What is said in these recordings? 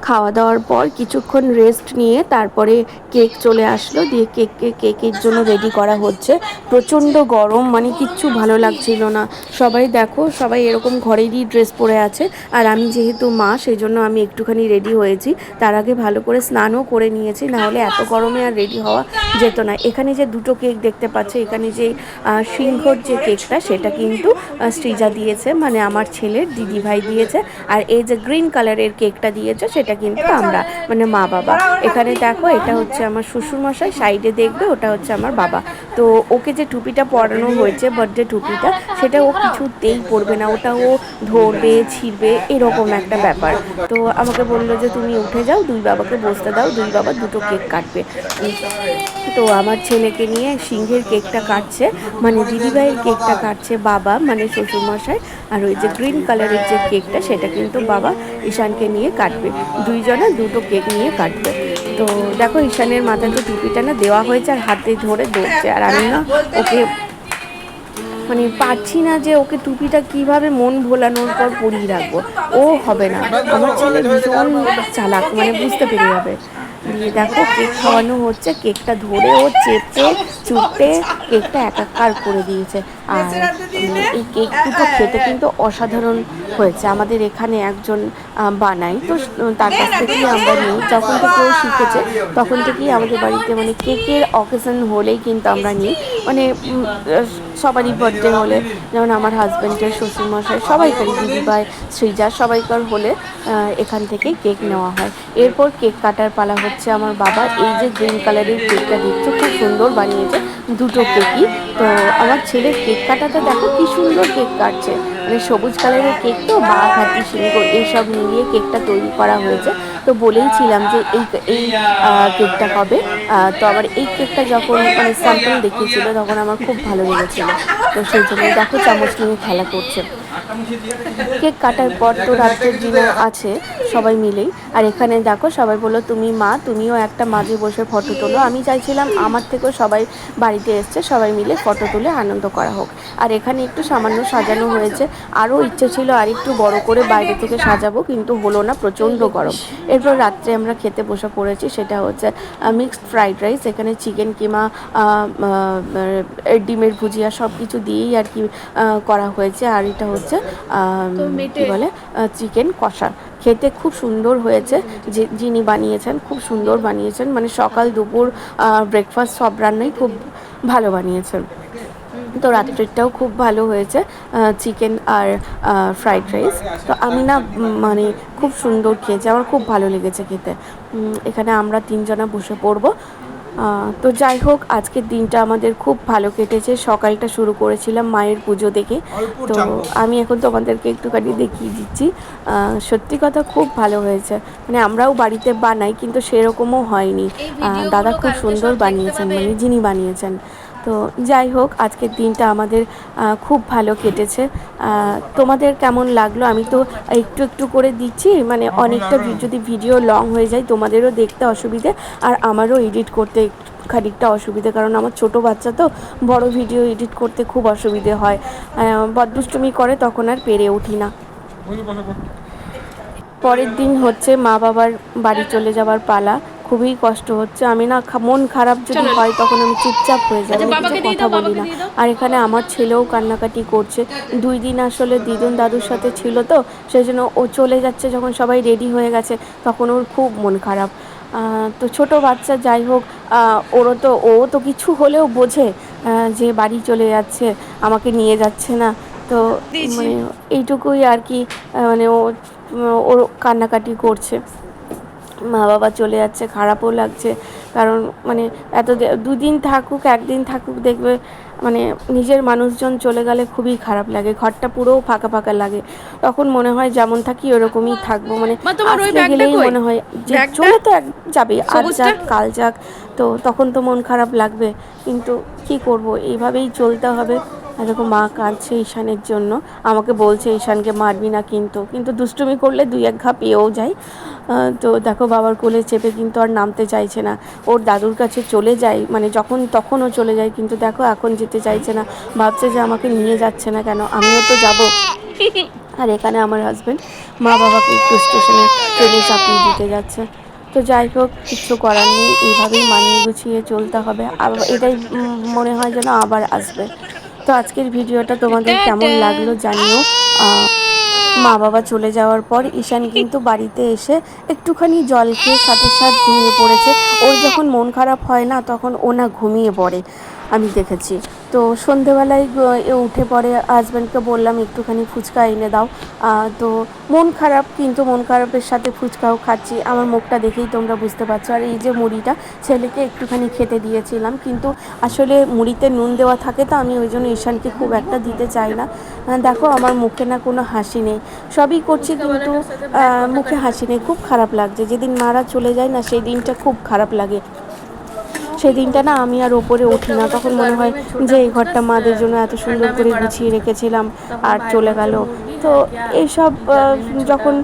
খাওয়া দাওয়ার পর কিছুক্ষণ রেস্ট নিয়ে তারপরে কেক চলে আসলো, দিয়ে কেকের জন্য রেডি করা হচ্ছে। প্রচণ্ড গরম, মানে কিচ্ছু ভালো লাগছিল না। সবাই দেখো, সবাই এরকম ঘরেরই ড্রেস পরে আছে, আর আমি যেহেতু মা সেই জন্য আমি একটুখানি রেডি হয়েছি। তার আগে ভালো করে স্নানও করে নিয়েছি, নাহলে এত গরমে আর রেডি হওয়া যেত না। এখানে যে দুটো কেক দেখতে পাচ্ছ, এখানে যে সিংহর যে কেকটা সেটা কিন্তু সৃজা দিয়েছে, মানে আমার ছেলের দিদিভাই দিয়েছে। আর এই যে গ্রিন কালারের কেকটা দিয়েছে সেটা কিন্তু আমরা, মানে মা বাবা। এখানে দেখো, এটা হচ্ছে আমার শ্বশুরমশাই, সাইডে দেখবে ওটা হচ্ছে আমার বাবা। তো ওকে যে টুপিটা পরানো হয়েছে, বার্থডে টুপিটা, সেটা ও কিছুতেই পরবে না, ওটা ও ধরবে, ছিঁড়বে, এরকম একটা ব্যাপার। তো আমাকে বললো যে তুমি উঠে যাও, দুই বাবাকে বসতে দাও, দুই বাবা দুটো কেক কাটবে। তো আমার ছেলেকে নিয়ে সিংহের কেকটা কাটছে, মানে দিদিভাইয়ের কেকটা কাটছে বাবা, মানে শ্বশুরমশাই। আর ওই যে গ্রিন কালারের যে কেকটা সেটা কিন্তু বাবা ঈশানকে নিয়ে কাটবে। দুইজনে দুটো কেক নিয়ে কাটবে। তো দেখো, ঈশানের মাথায় তো টুপিটা না দেওয়া হয়েছে, আর হাতে ধরে দৌড়ছে। আর আমি না ওকে, মানে পারছি না যে ওকে টুপিটা কিভাবে মন ভোলানোর পর পরিয়ে রাখবো। ও হবে না, আমার ছেলে ভীষণ চালাক, মানে বুঝতে পেরে যাবে। দিয়ে দেখো, কেক খাওয়ানো হচ্ছে, কেকটা ধরে ও চেপে চুপে কেকটা একাকার করে দিয়েছে। আর এই কেক দুটো খেতে কিন্তু অসাধারণ হয়েছে। আমাদের এখানে একজন বানাই, তো তার কাছ থেকেই আমরা নিই। যখন থেকে ও শিখেছে তখন থেকেই আমাদের বাড়িতে, মানে কেকের অকেশন হলেই কিন্তু আমরা নিই। মানে সবারই বার্থডে হলে, যেমন আমার হাজব্যান্ডের, শ্বশুরমশাই, সবাইকারই, দিদিভাই, সৃজা, সবাইকার হলে এখান থেকে কেক নেওয়া হয়। এরপর কেক কাটার পালা হচ্ছে আমার বাবা। এই যে গ্রিন কালারের কেকটা দেখছো, খুব সুন্দর বানিয়েছে দুটো কেকই। তো আমার ছেলের কেক কাটাটা দেখো কি সুন্দর কেক কাটছে, মানে সবুজ কালারের কেক তো, বাঘ, হাতি, সিংহ এইসব মিলিয়ে কেকটা তৈরি করা হয়েছে। তো বলেইছিলাম যে এই কেকটা হবে। তো আবার এই কেকটা যখন মানে স্যাম্পল দেখিয়েছিল তখন আমার খুব ভালো লেগেছিল। তো সেই জন্য দেখো চামচ নিয়ে খেলা করছে। কেক কাটার পর তো রাত্রের ডিনার আছে সবাই মিলেই। আর এখানে দেখো, সবাই বললো তুমি মা, তুমিও একটা মাঝে বসে ফটো তোলো। আমি চাইছিলাম আমার থেকেও সবাই বাড়িতে এসছে, সবাই মিলে ফটো তুলে আনন্দ করা হোক। আর এখানে একটু সামান্য সাজানো হয়েছে, আরও ইচ্ছে ছিল আর একটু বড় করে বাইরে থেকে সাজাবো, কিন্তু হলো না, প্রচণ্ড গরম। এরপর রাত্রে আমরা খেতে বসে পড়েছি, সেটা হচ্ছে মিক্সড ফ্রাইড রাইস। এখানে চিকেন কিমা, ডিমের ভুজিয়া, সব কিছু দিয়েই আর কি করা হয়েছে। আর এটা হচ্ছে কী বলে, চিকেন কষা। খেতে খুব সুন্দর হয়েছে, যে যিনি বানিয়েছেন খুব সুন্দর বানিয়েছেন, মানে সকাল দুপুর ব্রেকফাস্ট সব রান্নাই খুব ভালো বানিয়েছেন। তো রাত্রেরটাও খুব ভালো হয়েছে, চিকেন আর ফ্রাইড রাইস। তো আমি না মানে খুব সুন্দর খেয়েছি, আমার খুব ভালো লেগেছে খেতে। এখানে আমরা তিনজনা বসে পড়বো। তো যাই হোক, আজকের দিনটা আমাদের খুব ভালো কেটেছে। সকালটা শুরু করেছিলাম মায়ের পুজো দেখে। তো আমি এখন তোমাদেরকে একটুখানি দেখিয়ে দিচ্ছি। সত্যি কথা খুব ভালো হয়েছে, মানে আমরাও বাড়িতে বানাই কিন্তু সেরকমও হয়নি। দাদা খুব সুন্দর বানিয়েছেন, মানে যিনি বানিয়েছেন। তো যাই হোক, আজকের দিনটা আমাদের খুব ভালো কেটেছে। তোমাদের কেমন লাগলো? আমি তো একটু একটু করে দিচ্ছি, মানে অনেকটা যদি ভিডিও লং হয়ে যায় তোমাদেরও দেখতে অসুবিধে, আর আমারও এডিট করতে খানিকটা অসুবিধে, কারণ আমার ছোট বাচ্চা তো, বড় ভিডিও এডিট করতে খুব অসুবিধে হয়। বদদুষ্টুমি করে, তখন আর পেরে উঠি না। পরের দিন হচ্ছে মা বাবার বাড়ি চলে যাওয়ার পালা। খুবই কষ্ট হচ্ছে। আমি না মন খারাপ যদি হয় তখন আমি চুপচাপ হয়ে যাই, আমি কিছু কথা বলি না। আর এখানে আমার ছেলেও কান্নাকাটি করছে। 2 দিন আসলে দিদুন দাদুর সাথে ছিল, তো সেই জন্য ও চলে যাচ্ছে যখন সবাই রেডি হয়ে গেছে, তখন ওর খুব মন খারাপ। তো ছোট বাচ্চা, যাই হোক, ও তো কিছু হলেও বোঝে যে বাড়ি চলে যাচ্ছে, আমাকে নিয়ে যাচ্ছে না। তো মানে এইটুকুই আর কি, মানে ওর কান্নাকাটি করছে। মা বাবা চলে যাচ্ছে, খারাপও লাগছে, কারণ মানে এত 2 দিন থাকুক, 1 দিন থাকুক, দেখবে মানে নিজের মানুষজন চলে গেলে খুবই খারাপ লাগে, ঘরটা পুরো ফাঁকা ফাঁকা লাগে। তখন মনে হয় যেমন থাকি ওরকমই থাকবো, মানে আসলে গেলেই মনে হয় যে চলে তো যাবে, আজ যাক কাল যাক, তো তখন তো মন খারাপ লাগবে। কিন্তু কি করব, এইভাবেই চলতে হবে। আর দেখো, মা কাঁদছে ঈশানের জন্য, আমাকে বলছে ঈশানকে মারবি না, কিন্তু দুষ্টুমি করলে 2-1 ঘা পেয়েও যায়। তো দেখো, বাবার কোলে চেপে কিন্তু আর নামতে চাইছে না, ওর দাদুর কাছে চলে যায়, মানে যখন তখনও চলে যায়, কিন্তু দেখো এখন যেতে চাইছে না, ভাবছে যে আমাকে নিয়ে যাচ্ছে না কেন, আমিও তো যাব। আর এখানে আমার হাজব্যান্ড মা বাবাকে একটু স্টেশনে ট্রেনে চাপিয়ে দিতে যাচ্ছে। তো যাই হোক, কিচ্ছু করার নেই, এইভাবেই মানিয়ে গুছিয়ে চলতে হবে। এটাই মনে হয় যেন আবার আসবে। তো আজকের ভিডিওটা তোমাদের কেমন লাগলো জানিও। মা বাবা চলে যাওয়ার পর ঈশান কিন্তু বাড়িতে এসে একটুখানি জল খেয়ে সাথে সাথে ঘুমিয়ে পড়েছে। ওর যখন মন খারাপ হয় না, তখন ও না ঘুমিয়ে পড়ে, আমি দেখেছি। তো সন্ধেবেলায় এ উঠে পড়ে, হাজব্যান্ডকে বললাম একটুখানি ফুচকা এনে দাও। তো মন খারাপ, কিন্তু মন খারাপের সাথে ফুচকাও খাচ্ছি। আমার মুখটা দেখেই তোমরা বুঝতে পারছো। আর এই যে মুড়িটা ছেলেকে একটুখানি খেতে দিয়েছিলাম, কিন্তু আসলে মুড়িতে নুন দেওয়া থাকে, তো আমি ওই জন্য ঈশানকে খুব একটা দিতে চাই না। দেখো আমার মুখে না কোনো হাসি নেই, সবই করছি কিন্তু মুখে হাসি নেই। খুব খারাপ লাগছে, যেদিন মারা চলে যায় না, সেই দিনটা খুব খারাপ লাগে। সেই দিনটা না আমি আর ওপরে উঠি না, তখন মনে হয় যে এই ঘরটা মাদের জন্য এত সুন্দর করে গুছিয়ে রেখেছিলাম আর চলে গেল। তো এইসব যখন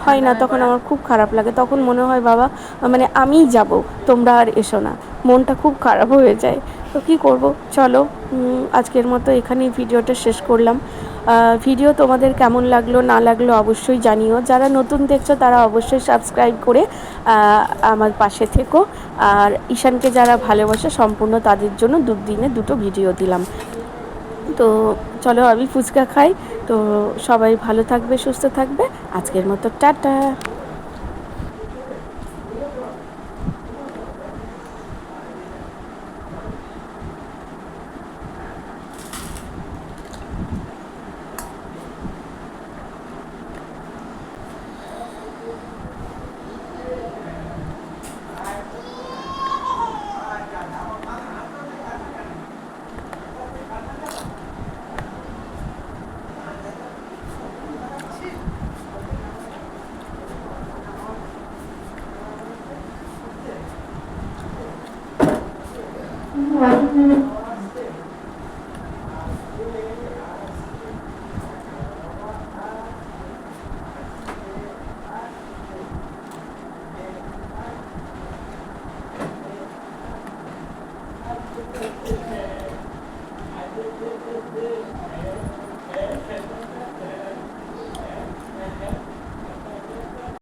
হয় না, তখন আমার খুব খারাপ লাগে। তখন মনে হয় বাবা, মানে আমিই যাব, তোমরা আর এসো না। মনটা খুব খারাপ হয়ে যায়। তো কী করব, চলো আজকের মতো এখানেই ভিডিওটা শেষ করলাম। ভিডিও তোমাদের কেমন লাগলো না লাগলো অবশ্যই জানিও। যারা নতুন দেখছো তারা অবশ্যই সাবস্ক্রাইব করে আমার পাশে থেকো। আর ঈশানকে যারা ভালোবাসে সম্পূর্ণ তাদের জন্য দুদিনে দুটো ভিডিও দিলাম। তো চলো আমি ফুচকা খাই। তো সবাই ভালো থাকবে, সুস্থ থাকবে। আজকের মতো টাটা।